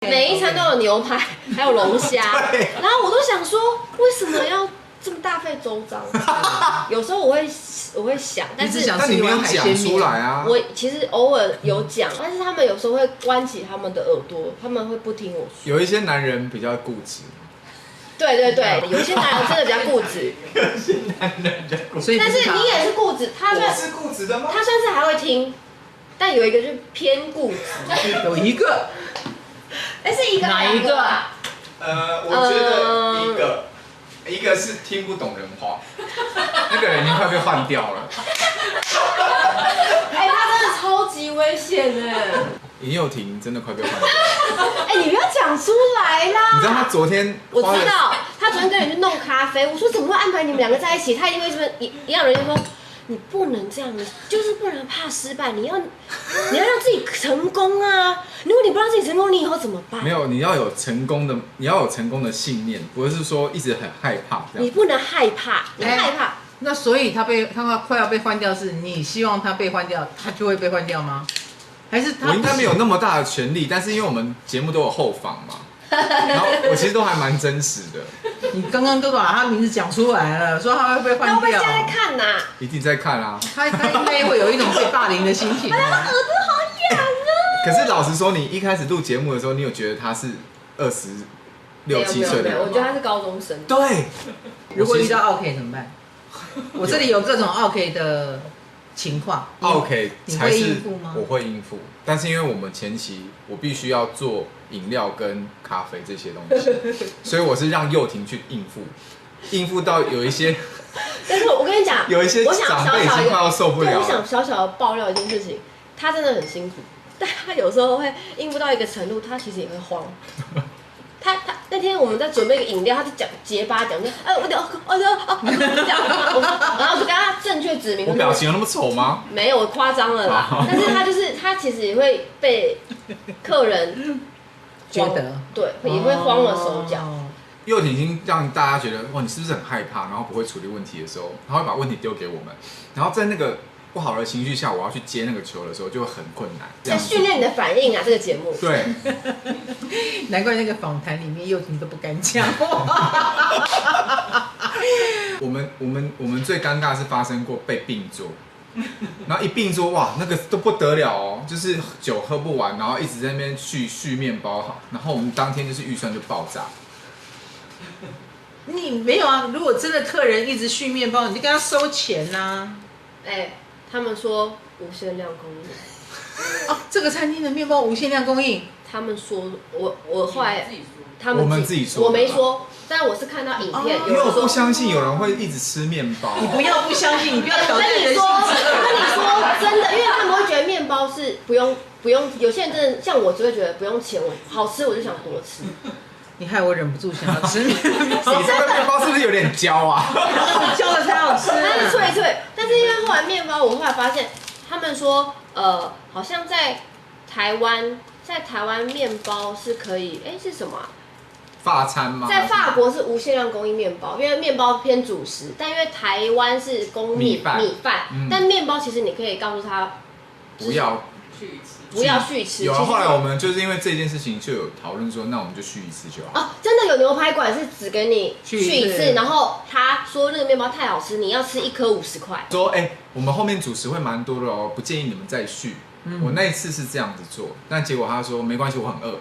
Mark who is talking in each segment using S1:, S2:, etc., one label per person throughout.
S1: 每一餐都有牛排，还有龙虾，然后我都想说，为什么要这么大费周章？有时候我会想，但是
S2: 你没有讲出来啊。
S1: 我其实偶尔有讲，但是他们有时候会关起他们的耳朵，他们会不听我说。
S2: 有一些男人比较固执。
S1: 对对对，有些男人真的比较固执。
S2: 有些男人比较固执。
S1: 但是你也是固执，
S2: 我是固执的吗？
S1: 他算是还会听，但有一个就是偏固执。
S3: 有一个。
S1: 是一个
S3: 哪一个
S1: 啊？
S2: 我觉得一个是听不懂人话，那个人已经快被换掉了。
S1: 他真的超级危险哎！
S2: 尹佑廷真的快被换掉了。
S1: 你不要讲出来啦！
S2: 你知道他昨天？
S1: 我知道，他昨天跟你去弄咖啡，我说怎么会安排你们两个在一起？他一定会这么一样人就说。你不能这样，你就是不能怕失败，你要让自己成功啊！如果你不让自己成功，你以后怎么办？
S2: 没有，你要有成功的信念，不是说一直很害怕这样。
S1: 你不能害怕，你害怕。
S3: 那所以他快要被换掉，是你希望他被换掉，他就会被换掉吗？还是他？
S2: 我应该没有那么大的权利，但是因为我们节目都有后访嘛，然后我其实都还蛮真实的。
S3: 你刚刚都把他名字讲出来了，说他会被换掉。
S1: 他会不会现在看呐？
S2: 一定在看啊。
S3: 他应该会有一种被霸凌的心情。
S1: 耳朵好痒啊！
S2: 可是老实说，你一开始录节目的时候，你有觉得他是26、7岁的人吗？
S1: 我觉得他是高中生。
S2: 对。
S3: 如果遇到 OK 怎么办？我这里有各种 OK 的情况。
S2: OK
S3: 你会应付吗？
S2: 我会应付，但是因为我们前期我必须要做饮料跟咖啡这些东西，所以我是让佑廷去应付到有一些。
S1: 但是我跟你讲，
S2: 有一些长辈已经快要受不了了。
S1: 我想小小的爆料一件事情，他真的很辛苦，但他有时候会应付到一个程度，他其实也会慌。他那天我们在准备一个饮料，他就讲结巴讲，然后我就跟他正确指明。
S2: 我表情有那么丑吗？
S1: 没有，我夸张了啦。但是他其实也会被客人
S3: 觉得，
S1: 对，也会慌了手脚。
S2: 佑廷已经让大家觉得哇，你是不是很害怕，然后不会处理问题的时候，他会把问题丢给我们，然后在那个不好的情绪下，我要去接那个球的时候，就会很困难。
S1: 在训练你的反应啊，这个节目。
S2: 对。
S3: 难怪那个访谈里面佑廷都不敢讲话。
S2: 我们最尴尬是发生过被并桌，然后一并桌哇，那个都不得了哦，就是酒喝不完，然后一直在那边续面包，然后我们当天就是预算就爆炸。
S3: 你没有啊？如果真的客人一直续面包，你就跟他收钱呐。
S1: 他们说无限量供应。
S3: 哦，这个餐厅的面包无限量供应。
S1: 他们说，我后来
S2: 我们自己说，
S1: 我没说，但我是看到影片，
S2: 因为我不相信有人会一直吃面包。
S3: 你不要不相信，你不要挑战人性。
S1: 我跟你说真的，因为他们会觉得面包是不用，有些人真的像我只会觉得不用钱，我好吃我就想多吃。
S3: 你害我忍不住想要吃面包。
S2: 你这个面包是不是有点焦啊？
S3: 焦的才好吃。
S1: 它是脆脆，但是因为后来面包，我后来发现他们说，好像在台湾面包是可以，是什么啊？
S2: 法餐吗？
S1: 在法国是无限量供应面包，因为面包偏主食，但因为台湾是供米饭，但面包其实你可以告诉他
S2: 不要
S1: 续吃。
S2: 有啊，后来我们就是因为这件事情就有讨论说，那我们就续一次就好。
S1: 哦，真的有牛排馆是只给你续一次，然后他说那个面包太好吃，你要吃1颗50块。
S2: 说我们后面主食会蛮多的哦，不建议你们再续。我那一次是这样子做，但结果他说没关系，我很饿，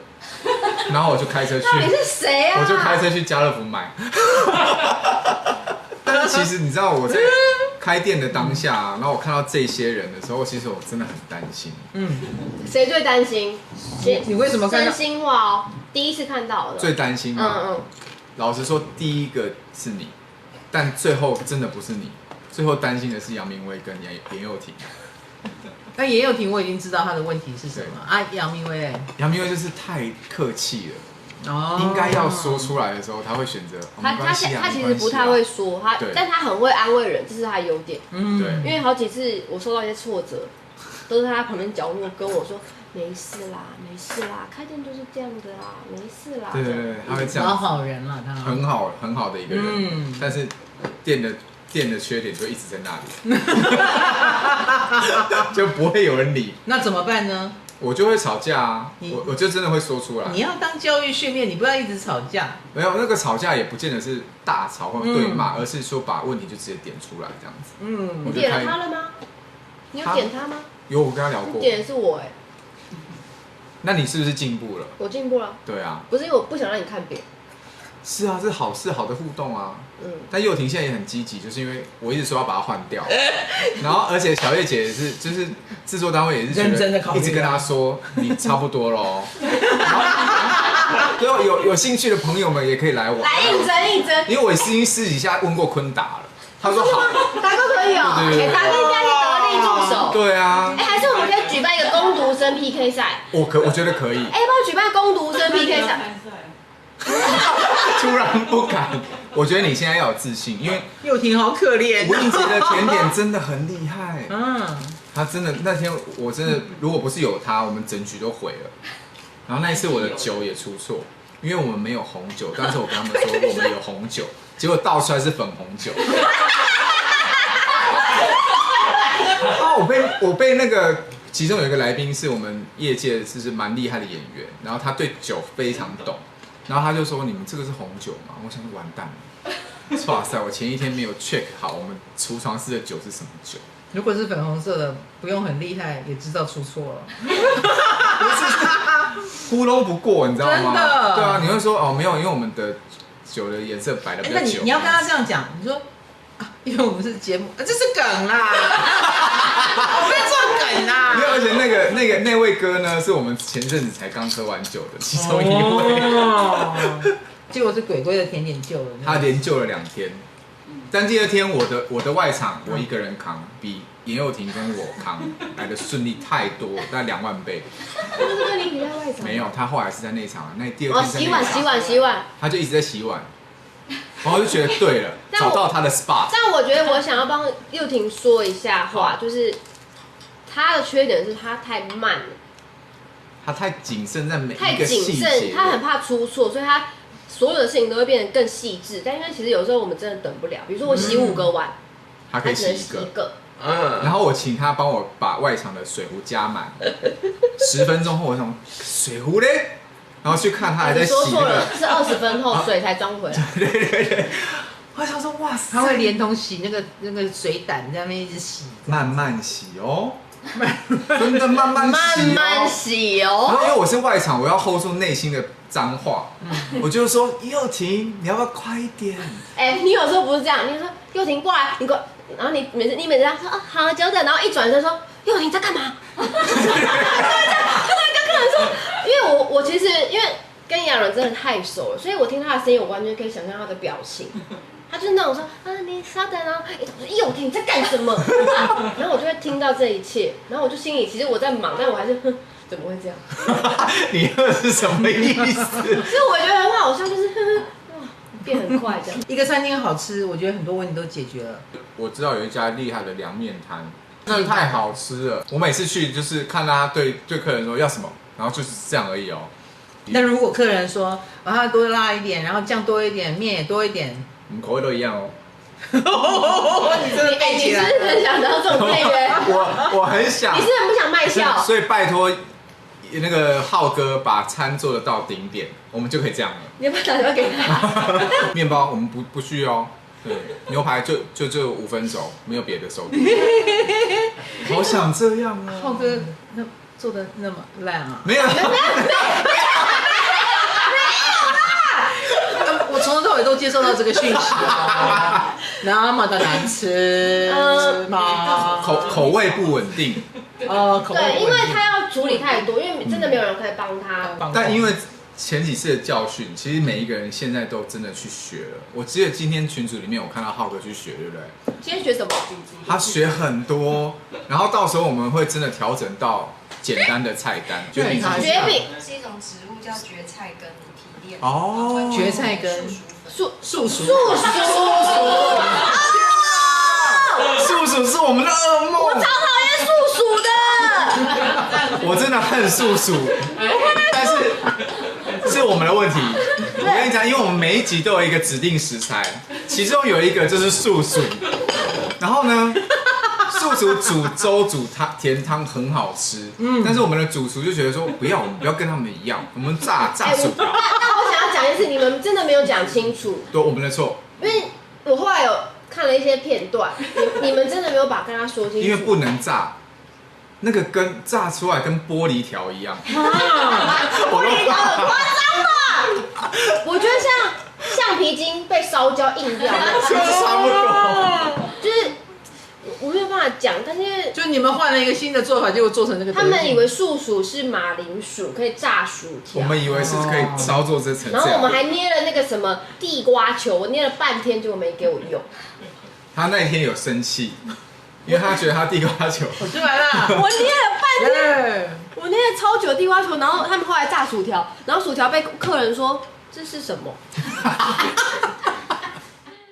S2: 然后我就开车去。
S1: 到底是谁啊？
S2: 我就开车去家乐福买。但是其实你知道我在开店的当下，然后我看到这些人的时候，其实我真的很担心。
S1: 谁最担心？
S3: 你为什么看到？
S1: 真心话哦，第一次看到的。
S2: 最担心吗？老实说，第一个是你，但最后真的不是你，最后担心的是杨明威跟严佑廷。
S3: 但严佑廷我已经知道他的问题是什么啊。杨明威
S2: 就是太客气了，应该要说出来的时候，他会选择
S1: 他其实不太会说，但他很会安慰人，这是他的优点。
S2: 对，
S1: 因为好几次我受到一些挫折，都是他旁边角落跟我说没事啦，没事啦，开店就是这样的啦，没事啦。
S2: 对，他会这样。
S3: 好人啦，他
S2: 很好的一个人，但是店的缺点就一直在那里，就不会有人理。
S3: 那怎么办呢？
S2: 我就会吵架啊，我就真的会说出来。
S3: 你要当教育训练，你不要一直吵架。
S2: 没有那个吵架也不见得是大吵或对骂，而是说把问题就直接点出来这样子。
S3: 嗯，
S1: 你点了他了吗？你有点他吗？
S2: 有，我跟他聊过。
S1: 你点的是我哎。
S2: 那你是不是进步了？
S1: 我进步了。
S2: 对啊。
S1: 不是因为我不想让你看扁。
S2: 是啊，这好的互动啊。但佑廷现在也很积极，就是因为我一直说要把它换掉，然后而且小叶姐也是，就是制作单位也是
S3: 认真的考虑，
S2: 一直跟他说你差不多咯。对，有兴趣的朋友们也可以来玩，
S1: 来应征。
S2: 因为我已经私底下问过坤达了，他说好，
S1: 达哥可以哦，达哥应该是得力助手。
S2: 对啊，
S1: 还是我们可以举办一个工读生 PK 赛。我
S2: 觉得可以。
S1: 要不要举办工读生 PK 赛？
S2: 突然不敢，我觉得你现在要有自信，因为
S3: 佑廷好可怜。
S2: 吴映洁的甜点真的很厉害，他真的那天我真的，如果不是有他，我们整局都毁了。然后那一次我的酒也出错，因为我们没有红酒，但是我跟他们说我们有红酒，结果倒出来是粉红酒。我被那个其中有一个来宾是我们业界就是蛮厉害的演员，然后他对酒非常懂。然后他就说：“你们这个是红酒吗？”我想说完蛋了，哇塞！我前一天没有 check 好我们储藏室的酒是什么酒。
S3: 如果是粉红色的，不用很厉害也知道出错了。
S2: 糊弄不过，你知道吗？
S3: 真的。
S2: 对啊，你会说哦没有，因为我们的酒的颜色摆的比较久。
S3: 那你要跟他这样讲，你说因为我们是节目，这是梗啦，我没有做梗啦。
S2: 没有，而且那位哥呢，是我们前阵子才刚喝完酒的其中一位。
S3: 结果是鬼鬼的甜点救了。
S2: 他连救了2天，但第2天我的外场我一个人扛，比严佑廷跟我扛来的顺利太多，大概2万倍。
S1: 不是跟你比在外场？
S2: 没有，他后来是在内场，那第2天在内场
S1: 洗碗，
S2: 他就一直在洗碗。然后我就觉得对了，找到他的 spot。
S1: 但我觉得我想要帮佑廷说一下话，就是他的缺点是他太慢了，
S2: 他太谨慎在每一个细节，
S1: 他很怕出错，所以他所有的事情都会变得更细致。但因为其实有时候我们真的等不了，比如说我洗5个碗，
S2: 他可以洗1个。然后我请他帮我把外场的水壶加满，10分钟后我想水壶嘞。然后去看他还在洗那个，
S1: 说错了，是20分后水才装回来。
S2: 对，我想说哇塞，
S3: 他会连同洗那个水胆在那边一直洗，
S2: 慢慢洗哦，真的慢慢
S1: 洗哦。
S2: 然后因为我是外场，我要 hold 住内心的脏话，我就说佑廷，你要不要快一点？
S1: 你有时候不是这样，你说佑廷过来，你过来，然后你每次这样说啊好久等，然后一转身说佑廷在干嘛？因为我其实因为跟亚伦真的太熟了，所以我听他的声音，我完全可以想象他的表情。他就是那种说啊，你稍等哦，佑廷你在干什么？然后我就会听到这一切，然后我就心里其实我在忙，但我还是怎么会这样？
S2: 你这是什么意思？
S1: 所以我觉得很好笑，就是哇变很快这样。
S3: 一个餐厅好吃，我觉得很多问题都解决了。
S2: 我知道有一家厉害的凉面摊，真的太好吃了。我每次去就是看他对客人说要什么。然后就是这样而已哦。
S3: 那如果客人说把它多辣一点，然后酱多一点，面也多一点，
S2: 我们口味都一样哦。
S3: 你真的背起来了。
S1: 你是不是很想当这种店员？
S2: 我很想。
S1: 你是很不想卖笑？
S2: 所以拜托那个浩哥把餐做得到顶点，我们就可以这样了。
S1: 你要不要打电话给他？
S2: 面包我们不需要。对，牛排就5分熟，没有别的手段。好想这样啊！
S3: 浩哥那做的那么烂啊？
S2: 没有。
S3: 我从头到尾都接受到这个讯息啊，那么的难吃吗？
S2: 口味不稳定。
S3: 口味
S1: 对，因为他要处理太多，因为真的没有人可以帮他。
S2: 但因为前几次的教训，其实每一个人现在都真的去学了。我记得今天群组里面我看到浩哥去学，对不对？
S1: 今天学什么？
S2: 他学很多，然后到时候我们会真的调整到简单的菜单。
S1: 绝饼
S4: 是一种植物叫蕨菜根，你提炼。
S2: 哦，
S3: 蕨菜根，
S1: 素薯
S2: 素薯是我们的噩梦。
S1: 我超讨厌素薯的。
S2: 我真的恨素薯，但是我们的问题。我跟你讲，因为我们每一集都有一个指定食材，其中有一个就是素薯。然后呢，素厨煮粥煮汤甜汤很好吃，但是我们的主厨就觉得说不要，我们不要跟他们一样，我们炸薯条。
S1: 那我想要讲一件事，你们真的没有讲清楚，
S2: 对，我们的错，
S1: 因为我后来有看了一些片段，你们真的没有把跟他说清楚，
S2: 因为不能炸。那个跟炸出来跟玻璃条一样，
S1: 玻璃条很夸张吧？我觉得像橡皮筋被烧焦硬掉，
S2: 差不多。
S1: 就是我没有办法讲，但是
S3: 就你们换了一个新的做法，结果做成这个德
S1: 他
S3: 性。
S1: 们以为素薯是马铃薯，可以炸薯条。
S2: 我们以为是可以操作这层，
S1: 然后我们还捏了那个什么地瓜球，我捏了半天，结果没给我用。
S2: 他那一天有生气，因为他觉得他地瓜球
S3: 我出来了，
S1: 我捏了半天，
S3: 耶！
S1: 我捏了超久地瓜球，然后他们后来炸薯条，然后薯条被客人说这是什么？